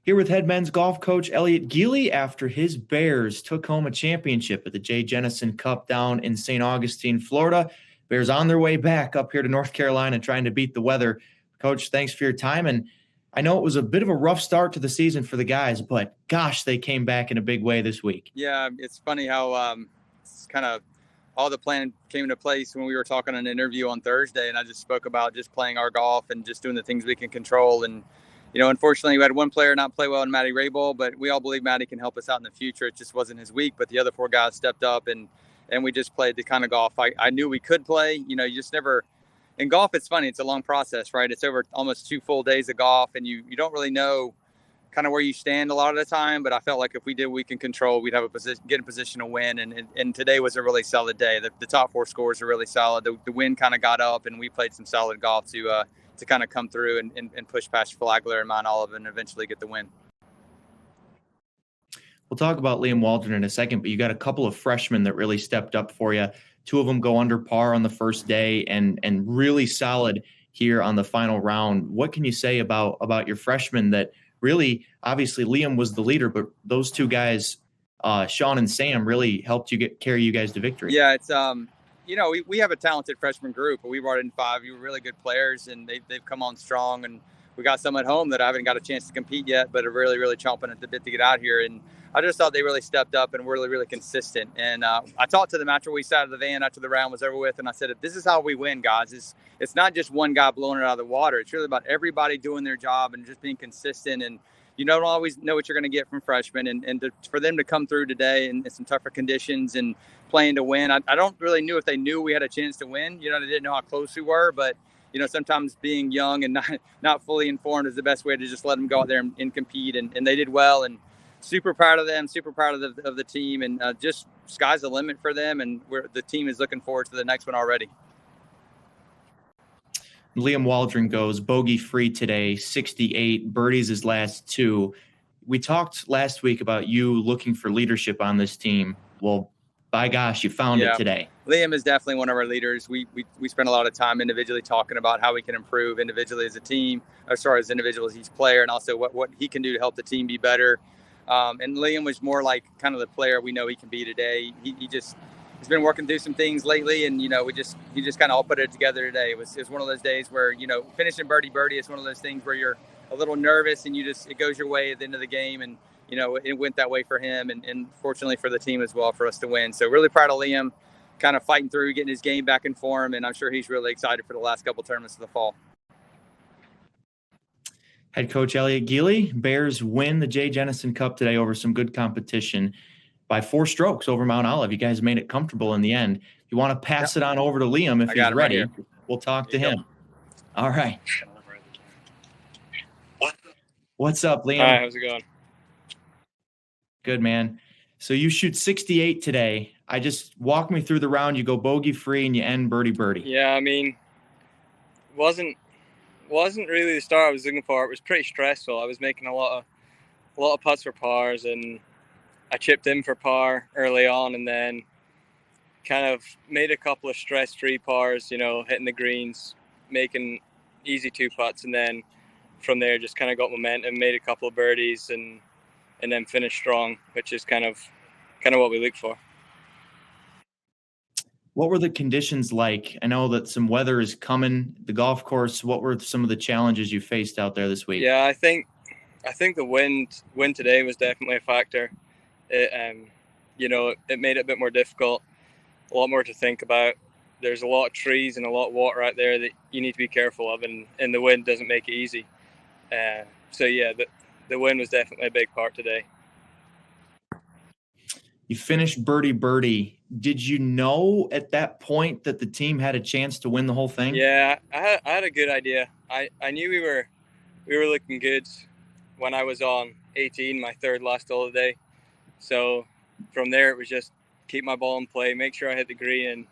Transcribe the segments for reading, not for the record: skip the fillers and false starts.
Here with head men's golf coach Elliot Gealy after his Bears took home a championship at the Jay Jennison Cup down in St. Augustine, Florida. Bears on their way back up here to North Carolina trying to beat the weather. Coach, thanks for your time. And I know it was a bit of a rough start to the season for the guys, but gosh, they came back in a big way this week. Yeah, it's funny how it's kind of all the plan came into place when we were talking in an interview on Thursday, and I just spoke about just playing our golf and just doing the things we can control. And unfortunately, we had one player not play well in Matty Rabel, but we all believe Matty can help us out in the future. It just wasn't his week, but the other 4 guys stepped up, and we just played the kind of golf I knew we could play. You just never – in golf, it's funny. It's a long process, right? It's over almost 2 full days of golf, and you don't really know kind of where you stand a lot of the time. But I felt like if we did what we can control, we'd have a position, get in position to win. And today was a really solid day. The top 4 scores are really solid. The wind kind of got up, and we played some solid golf to kind of come through and push past Flagler and Mount Olive and eventually get the win. We'll talk about Liam Waldron in a second, but you got a couple of freshmen that really stepped up for you. 2 of them go under par on the first day and really solid here on the final round. What can you say about your freshmen that really, obviously Liam was the leader, but those 2 guys, Sean and Sam, really helped you carry you guys to victory? Yeah, it's we have a talented freshman group, but we brought in 5 really good players, and they've come on strong. And we got some at home that I haven't got a chance to compete yet, but are really, really chomping at the bit to get out here. And I just thought they really stepped up and were really, really consistent. And I talked to them after we sat in the van after the round was over with, and I said, this is how we win, guys. It's not just one guy blowing it out of the water. It's really about everybody doing their job and just being consistent. And you don't always know what you're going to get from freshmen. And for them to come through today in some tougher conditions and playing to win, I don't really know if they knew we had a chance to win. They didn't know how close we were, but sometimes being young and not fully informed is the best way to just let them go out there and compete. And they did well, and super proud of them, super proud of the team, and just sky's the limit for them. And the team is looking forward to the next one already. Liam Waldron goes bogey-free today, 68, birdies his last 2. We talked last week about you looking for leadership on this team. Well, by gosh, you found it today. Liam is definitely one of our leaders. We spend a lot of time individually talking about how we can improve individually as a team, as far as individual as each player, and also what he can do to help the team be better. And Liam was more like kind of the player we know he can be today. He's been working through some things lately, and he just kind of all put it together today. It was one of those days where finishing birdie is one of those things where you're a little nervous and it goes your way at the end of the game, and it went that way for him, and fortunately for the team as well for us to win. So really proud of Liam, kind of fighting through, getting his game back in form, and I'm sure he's really excited for the last couple tournaments of the fall. Head coach Elliot Gealy, Bears win the Jay Jennison Cup today over some good competition by 4 strokes over Mount Olive. You guys made it comfortable in the end. You want to pass it on over to Liam if he's ready. Right, we'll talk to him. All right. What's up, Liam? Hi, how's it going? Good, man. So you shoot 68 today. Walk me through the round. You go bogey free and you end birdie. Yeah, I mean, wasn't really the start I was looking for. It was pretty stressful. I was making a lot of putts for pars, and I chipped in for par early on, and then kind of made a couple of stress-free pars, hitting the greens, making easy 2 putts, and then from there just kind of got momentum, made a couple of birdies, and then finished strong, which is kind of what we look for. What were the conditions like? I know that some weather is coming. The golf course, what were some of the challenges you faced out there this week? Yeah, I think the wind today was definitely a factor. It made it a bit more difficult, a lot more to think about. There's a lot of trees and a lot of water out there that you need to be careful of, and the wind doesn't make it easy. So yeah, the wind was definitely a big part today. You finished birdie. Did you know at that point that the team had a chance to win the whole thing? Yeah, I had a good idea. I knew we were looking good when I was on 18, my 3rd last hole of the day. So from there, it was just keep my ball in play, make sure I hit the green, and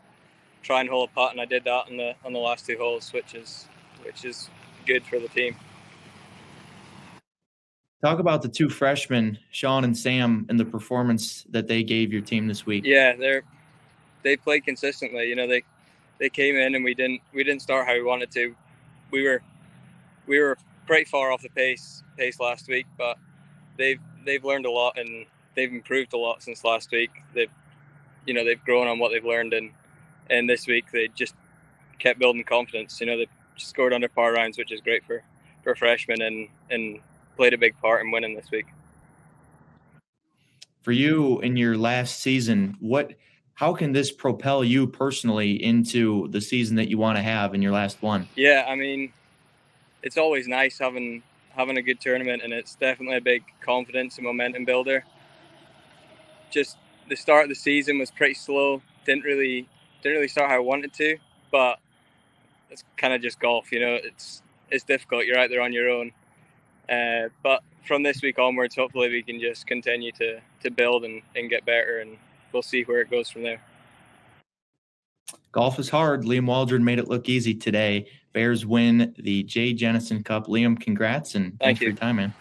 try and hold a putt. And I did that on the last 2 holes, which is good for the team. Talk about the 2 freshmen, Sean and Sam, and the performance that they gave your team this week. Yeah, they played consistently. They came in and we didn't start how we wanted to. We were pretty far off the pace last week, but they've learned a lot and they've improved a lot since last week. They've grown on what they've learned, and this week they just kept building confidence. They scored under par rounds, which is great for freshmen, and played a big part in winning this week. For you in your last season, how can this propel you personally into the season that you want to have in your last one? Yeah, I mean, it's always nice having a good tournament, and it's definitely a big confidence and momentum builder. Just the start of the season was pretty slow. Didn't really start how I wanted to, but it's kind of just golf, It's difficult. You're out there on your own. But from this week onwards, hopefully we can just continue to build and get better, and we'll see where it goes from there. Golf is hard. Liam Waldron made it look easy today. Bears win the Jay Jennison Cup. Liam, congrats, and thanks for your time, man.